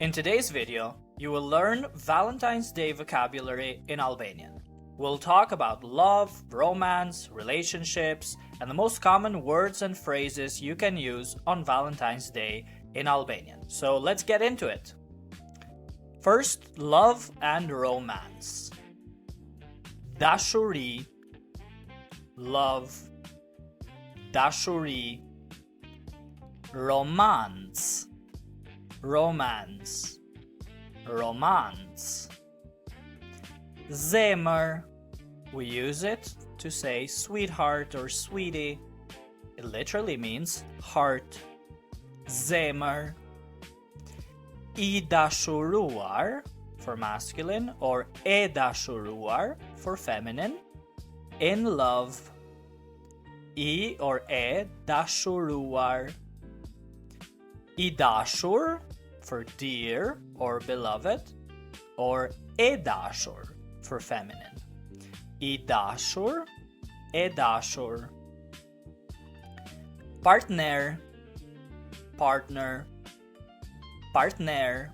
In today's video, you will learn Valentine's Day vocabulary in Albanian. We'll talk about love, romance, relationships, and the most common words and phrases you can use on Valentine's Day in Albanian. So let's get into it. First, love and romance. Dashuri, love, dashuri. Romance, romance, romance. Zemër, we use it to say sweetheart or sweetie. It literally means heart. Zemër. I dashuruar for masculine or e dashuruar for feminine. In love. I or e dashuruar. I dashur for dear or beloved, or e dashur for feminine. I dashur, e dashur. Partner, partner, partner.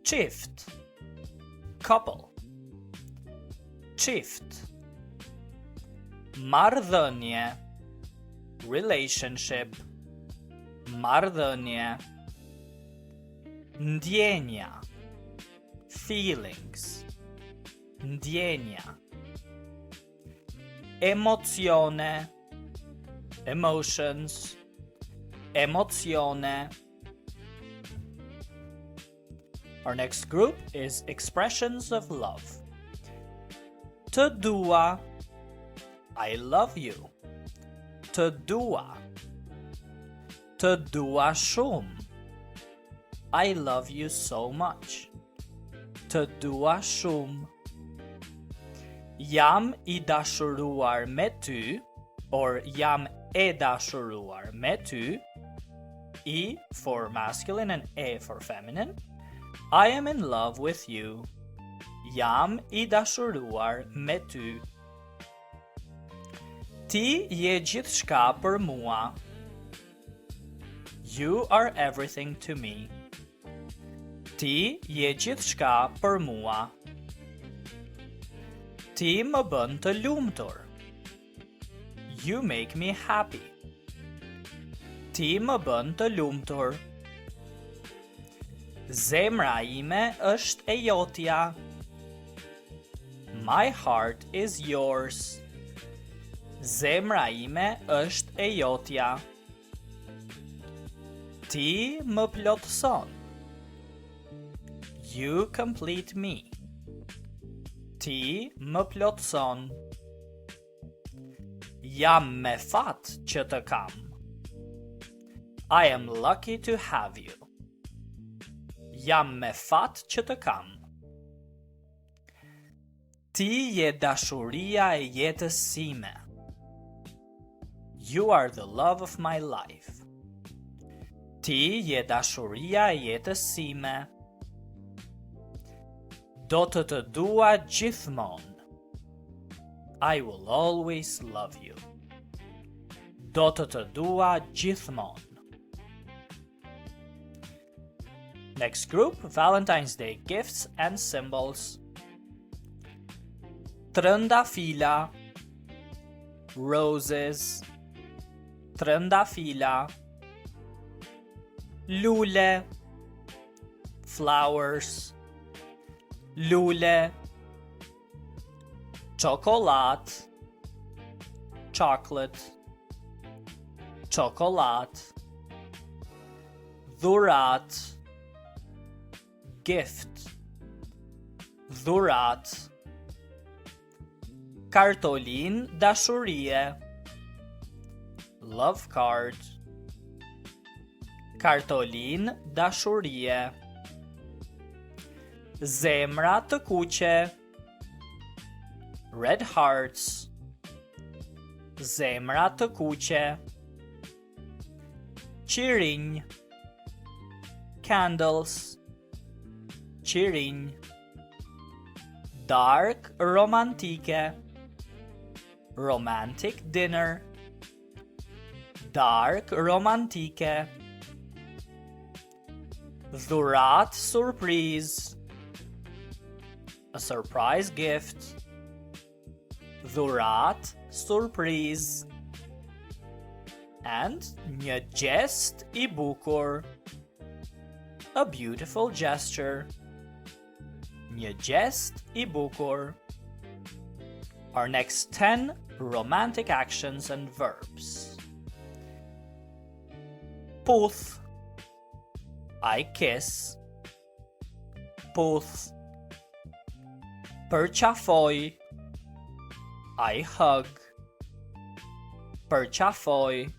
Çift, couple. Çift. Marrëdhënie, relationship. Marrëdhënie. Ndjenja, feelings. Ndjenja. Emocione, emotions. Emocione. Our next group is expressions of love. Të dua, I love you. Të dua. Të dua shumë, I love you so much. Të dua shumë. Jam I dashuruar me ty, or jam e dashuruar me ty. I for masculine and e for feminine. I am in love with you. Jam I dashuruar me ty. Ti je gjithçka për mua. You are everything to me. Ti je gjithçka për mua. Ti më bën të lumtur. You make me happy. Ti më bën të lumtur. Zemra ime është e jotja. My heart is yours. Zemra ime është e jotja. Ti më plotëson. You complete me. Ti më plotëson. Jam me fat që të kam. I am lucky to have you. Jam me fat që të kam. Ti je dashuria e jetës sime. You are the love of my life. Ti je dashuria e jetës sime. Do të dua gjithmonë. I will always love you. Do të dua gjithmonë. Next group, Valentine's Day gifts and symbols. Trëndafila, roses. Trëndafila. Lule, flowers. Lule. Çokolat, chocolate. Çokolat. Dhurat, gift. Dhurat. Kartolin dashurie. Love card. Kartolin dashurie. Zemra të kuqe. Red hearts. Zemra të kuqe. Qirinj. Candles. Qirinj. Dark romantike. Romantic dinner. Dark romantike. Dhurat surprize. A surprise gift. Dhurat surprize. And një gest I bukur. A beautiful gesture. Një gest I bukur. Our next 10 romantic actions and verbs. Puth. I kiss. Puth. Përqafoj. I hug. Përqafoj.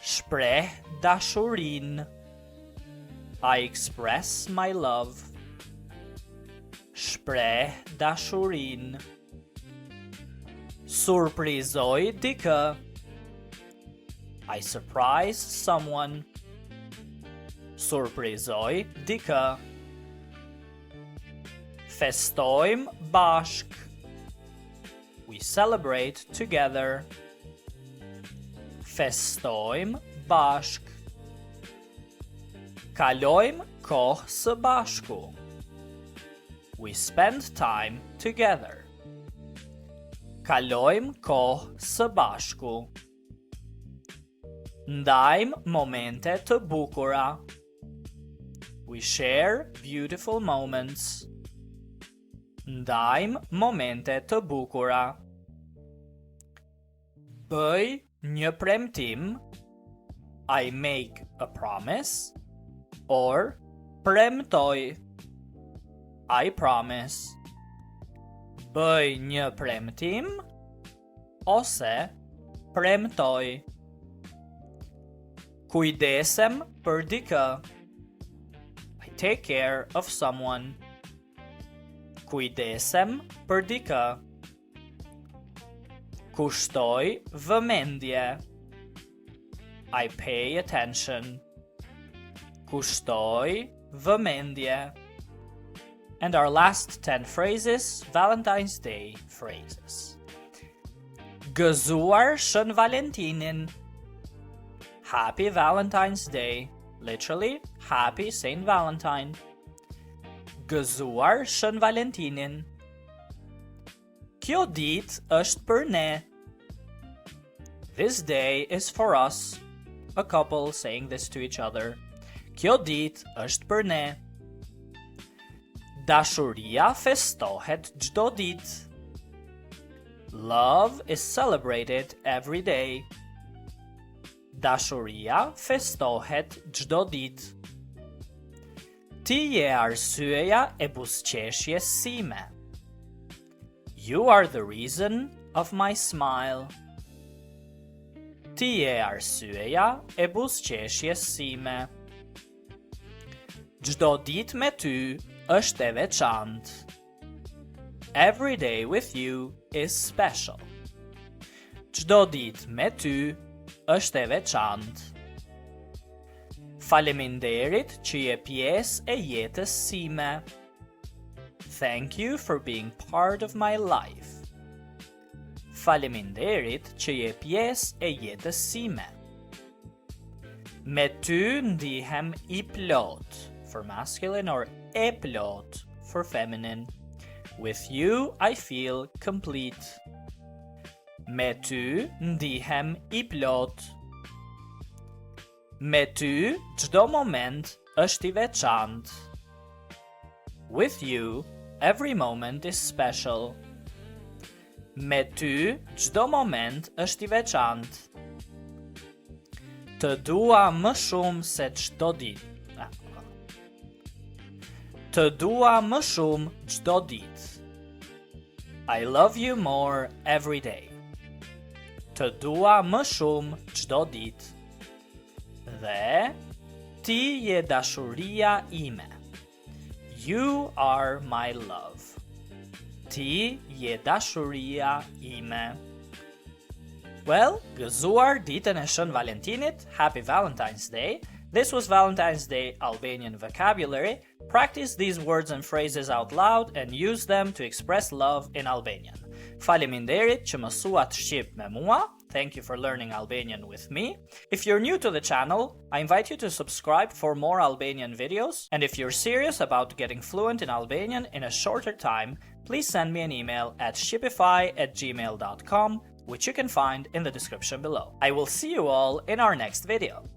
Shpreh dashurin. I express my love. Shpreh dashurin. Surprizoj dikë. I surprise someone. Surprizoj dikë. Festojmë bashk. We celebrate together. Festojmë bashk. Kalojmë kohë së bashku. We spend time together. Kalojmë kohë së bashku. Ndajmë momente të bukura. We share beautiful moments. Ndajmë momente të bukura. Bëj një premtim. I make a promise. Or premtoj. I promise. Bëj një premtim ose premtoj. Kujdesem për dikë. I take care of someone. Kujdesem për dikë. Kushtoj vëmendje. I pay attention. Kushtoj vëmendje. And our last 10 phrases, Valentine's Day phrases. Gëzuar Shën Valentinin. Happy Valentine's Day. Literally, Happy Saint Valentine. Gëzuar Shën Valentinin. Kjo ditë është për ne. This day is for us. A couple saying this to each other. Kjo ditë është për ne. Dashuria festohet çdo ditë. Love is celebrated every day. Dashuria festohet çdo ditë. Ti je arsyeja e buzëqeshjes sime. You are the reason of my smile. Ti je arsyeja e buzëqeshjes sime. Çdo ditë me ty është e veçantë. Every day with you is special. Çdo ditë me ty është e veçantë. Faleminderit që je pjesë e jetës sime. Thank you for being part of my life. Faleminderit që je pjesë e jetës sime. Me ty ndihem I plot, for masculine, or e plot, for feminine. With you I feel complete. Me ty ndihem I plot. Me ty çdo moment është I veçantë. With you every moment is special. Me ty çdo moment është I veçantë. Të dua më shumë se çdo ditë. Të dua më shumë çdo ditë. I love you more every day. Të dua më shumë çdo ditë. Dhe ti je dashuria ime. You are my love. Ti je dashuria ime. Well, gëzuar ditën e Shën Valentinit. Happy Valentine's Day. This was Valentine's Day Albanian vocabulary. Practice these words and phrases out loud and use them to express love in Albanian. Faleminderit që mësuat shqip me mua. Thank you for learning Albanian with me. If you're new to the channel, I invite you to subscribe for more Albanian videos. And if you're serious about getting fluent in Albanian in a shorter time, please send me an email at shqipify@gmail.com, which you can find in the description below. I will see you all in our next video.